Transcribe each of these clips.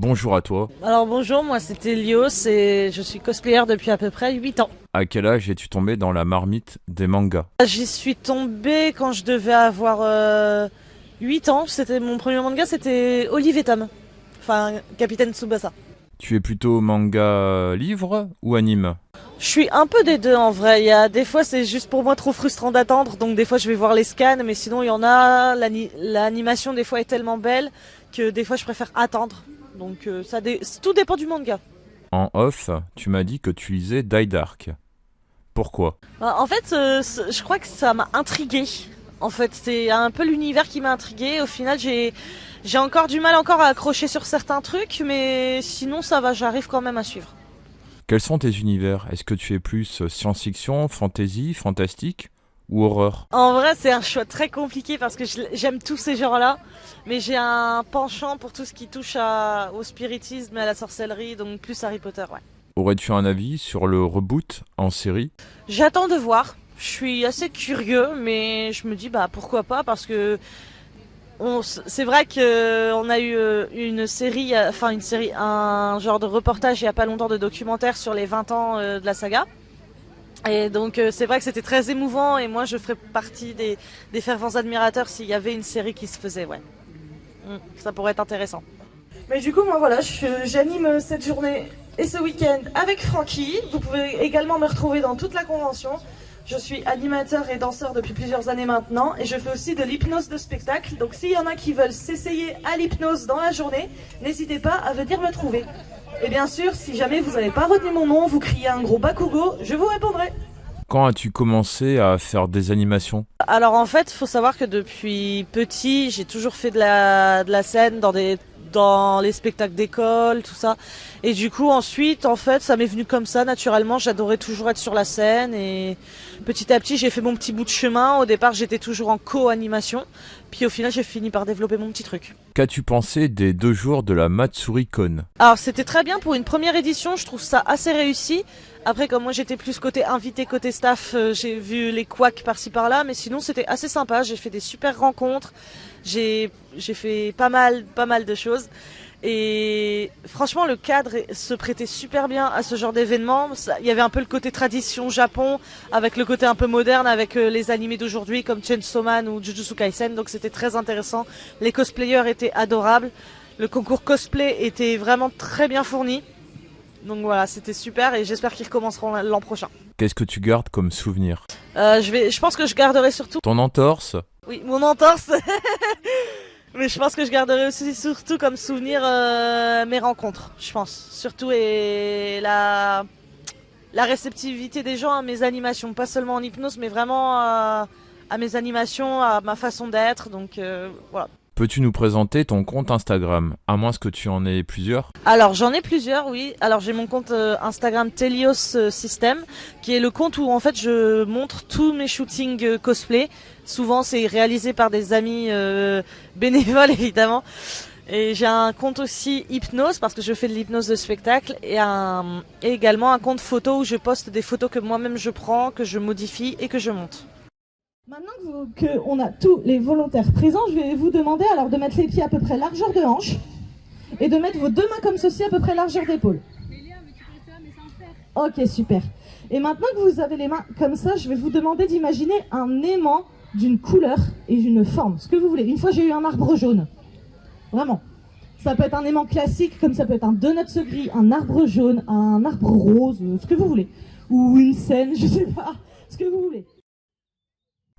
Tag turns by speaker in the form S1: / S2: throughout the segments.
S1: Bonjour à toi.
S2: Alors bonjour, moi c'est Elios et je suis cosplayer depuis à peu près 8 ans.
S1: À quel âge es-tu tombé dans la marmite des mangas?
S2: J'y suis tombée quand je devais avoir 8 ans. C'était mon premier manga, c'était Olive et Tom. Enfin, Capitaine Tsubasa.
S1: Tu es plutôt manga livre ou anime?
S2: Je suis un peu des deux en vrai. Il y a des fois c'est juste pour moi trop frustrant d'attendre, donc des fois je vais voir les scans, mais sinon il y en a. L'animation des fois est tellement belle que des fois je préfère attendre. Donc tout dépend du manga.
S1: En off, tu m'as dit que tu lisais Die Dark. Pourquoi?
S2: En fait, je crois que ça m'a intriguée. En fait, c'est un peu l'univers qui m'a intriguée. Au final, j'ai encore du mal encore à accrocher sur certains trucs, mais sinon ça va, j'arrive quand même à suivre.
S1: Quels sont tes univers? Est-ce que tu es plus science-fiction, fantasy, fantastique ou horreur?
S2: En vrai, c'est un choix très compliqué parce que j'aime tous ces genres-là, mais j'ai un penchant pour tout ce qui touche au spiritisme et à la sorcellerie, donc plus Harry Potter, ouais.
S1: Aurais-tu un avis sur le reboot en série?
S2: J'attends de voir. Je suis assez curieux, mais je me dis bah pourquoi pas parce que c'est vrai que on a eu un genre de reportage il y a pas longtemps de documentaire sur les 20 ans de la saga. Et donc c'est vrai que c'était très émouvant et moi je ferais partie des fervents admirateurs s'il y avait une série qui se faisait, ouais. Ça pourrait être intéressant. Mais du coup moi voilà, j'anime cette journée et ce week-end avec Francky. Vous pouvez également me retrouver dans toute la convention. Je suis animateur et danseur depuis plusieurs années maintenant et je fais aussi de l'hypnose de spectacle. Donc s'il y en a qui veulent s'essayer à l'hypnose dans la journée, n'hésitez pas à venir me trouver. Et bien sûr, si jamais vous n'avez pas retenu mon nom, vous criez un gros Bakugo, je vous répondrai.
S1: Quand as-tu commencé à faire des animations?
S2: Alors en fait, il faut savoir que depuis petit, j'ai toujours fait de la scène dans les spectacles d'école, tout ça. Et du coup, ensuite, en fait, ça m'est venu comme ça, naturellement. J'adorais toujours être sur la scène. Et petit à petit, j'ai fait mon petit bout de chemin. Au départ, j'étais toujours en co-animation. Puis au final, j'ai fini par développer mon petit truc.
S1: Qu'as-tu pensé des 2 jours de la Matsuri-Con?
S2: Alors, c'était très bien pour une première édition. Je trouve ça assez réussi. Après, comme moi, j'étais plus côté invité, côté staff, j'ai vu les couacs par-ci par-là. Mais sinon, c'était assez sympa. J'ai fait des super rencontres. J'ai fait pas mal de choses. Et franchement, le cadre se prêtait super bien à ce genre d'événement. Il y avait un peu le côté tradition Japon, avec le côté un peu moderne, avec les animés d'aujourd'hui comme Chainsaw Man ou Jujutsu Kaisen. Donc c'était très intéressant. Les cosplayers étaient adorables. Le concours cosplay était vraiment très bien fourni. Donc voilà, c'était super et j'espère qu'ils recommenceront l'an prochain.
S1: Qu'est-ce que tu gardes comme souvenir?
S2: Je pense que je garderai surtout...
S1: Ton entorse?
S2: Oui, mon entorse. Mais je pense que je garderai aussi surtout comme souvenir mes rencontres, je pense. Surtout et la réceptivité des gens à mes animations. Pas seulement en hypnose, mais vraiment à mes animations, à ma façon d'être. Donc voilà.
S1: Peux-tu nous présenter ton compte Instagram, à moins que tu en aies plusieurs?
S2: Alors j'en ai plusieurs, oui. Alors j'ai mon compte Instagram Telios System, qui est le compte où en fait je montre tous mes shootings cosplay. Souvent c'est réalisé par des amis bénévoles évidemment. Et j'ai un compte aussi hypnose parce que je fais de l'hypnose de spectacle et également un compte photo où je poste des photos que moi-même je prends, que je modifie et que je monte. Maintenant qu'on a tous les volontaires présents, je vais vous demander alors de mettre les pieds à peu près largeur de hanche et de mettre vos deux mains comme ceci à peu près largeur d'épaule. Ok, super. Et maintenant que vous avez les mains comme ça, je vais vous demander d'imaginer un aimant d'une couleur et d'une forme, ce que vous voulez. Une fois, j'ai eu un arbre jaune. Vraiment. Ça peut être un aimant classique, comme ça peut être un donut gris, un arbre jaune, un arbre rose, ce que vous voulez. Ou une scène, je sais pas, ce que vous voulez.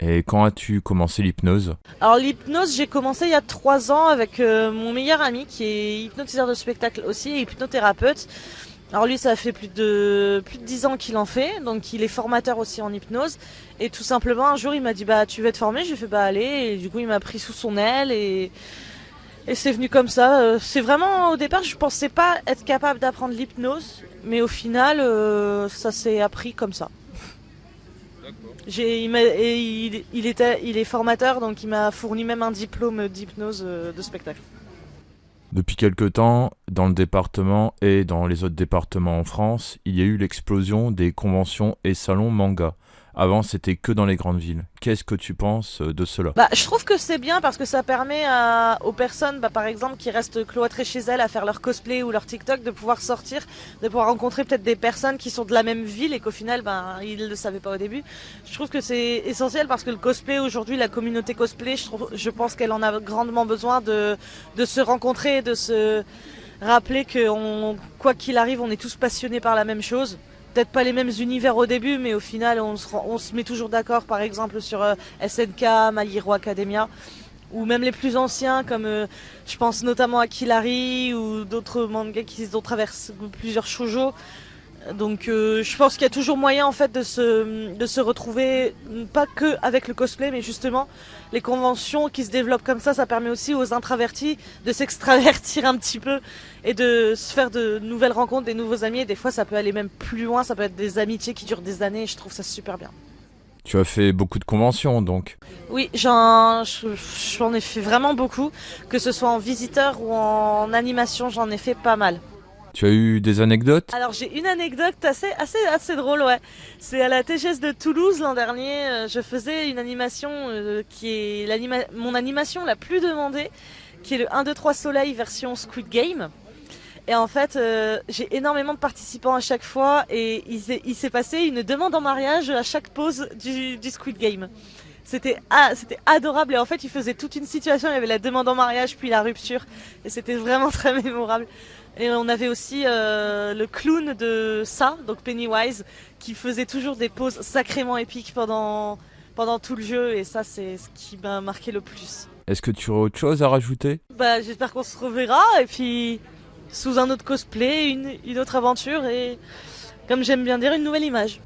S1: Et quand as-tu commencé l'hypnose? Alors
S2: l'hypnose, j'ai commencé il y a 3 ans avec mon meilleur ami qui est hypnotiseur de spectacle aussi et hypnothérapeute. Alors lui, ça fait plus de 10 ans qu'il en fait, donc il est formateur aussi en hypnose. Et tout simplement, un jour, il m'a dit bah tu veux te former? J'ai fait bah allez. Et du coup, il m'a pris sous son aile et c'est venu comme ça. C'est vraiment au départ, je pensais pas être capable d'apprendre l'hypnose, mais au final, ça s'est appris comme ça. Il est formateur, donc il m'a fourni même un diplôme d'hypnose de spectacle.
S1: Depuis quelque temps, dans le département et dans les autres départements en France, il y a eu l'explosion des conventions et salons manga. Avant, c'était que dans les grandes villes. Qu'est-ce que tu penses de cela?
S2: Bah, je trouve que c'est bien parce que ça permet aux personnes, par exemple, qui restent cloîtrées chez elles à faire leur cosplay ou leur TikTok, de pouvoir sortir, de pouvoir rencontrer peut-être des personnes qui sont de la même ville et qu'au final, ils ne le savaient pas au début. Je trouve que c'est essentiel parce que le cosplay, aujourd'hui, la communauté cosplay, je pense qu'elle en a grandement besoin de se rencontrer, de se rappeler que quoi qu'il arrive, on est tous passionnés par la même chose. Peut-être pas les mêmes univers au début, mais au final, on se met toujours d'accord, par exemple, sur SNK, My Hero Academia, ou même les plus anciens, comme je pense notamment à Killary, ou d'autres mangas qui traversent plusieurs shoujo. Donc je pense qu'il y a toujours moyen en fait de se retrouver, pas que avec le cosplay, mais justement les conventions qui se développent comme ça permet aussi aux introvertis de s'extravertir un petit peu et de se faire de nouvelles rencontres, des nouveaux amis. Et des fois ça peut aller même plus loin, ça peut être des amitiés qui durent des années et je trouve ça super bien.
S1: Tu as fait beaucoup de conventions donc.
S2: Oui, j'en ai fait vraiment beaucoup, que ce soit en visiteur ou en animation, j'en ai fait pas mal.
S1: Tu as eu des anecdotes?
S2: Alors j'ai une anecdote assez drôle, ouais. C'est à la TGS de Toulouse l'an dernier, je faisais une animation qui est mon animation la plus demandée, qui est le 1, 2, 3 Soleil version Squid Game. Et en fait, j'ai énormément de participants à chaque fois et il s'est passé une demande en mariage à chaque pause du Squid Game. C'était adorable et en fait, il faisait toute une situation, il y avait la demande en mariage puis la rupture et c'était vraiment très mémorable. Et on avait aussi le clown de ça, donc Pennywise, qui faisait toujours des pauses sacrément épiques pendant tout le jeu et ça c'est ce qui m'a marqué le plus.
S1: Est-ce que tu aurais autre chose à rajouter?
S2: J'espère qu'on se reverra et puis sous un autre cosplay, une autre aventure et comme j'aime bien dire, une nouvelle image.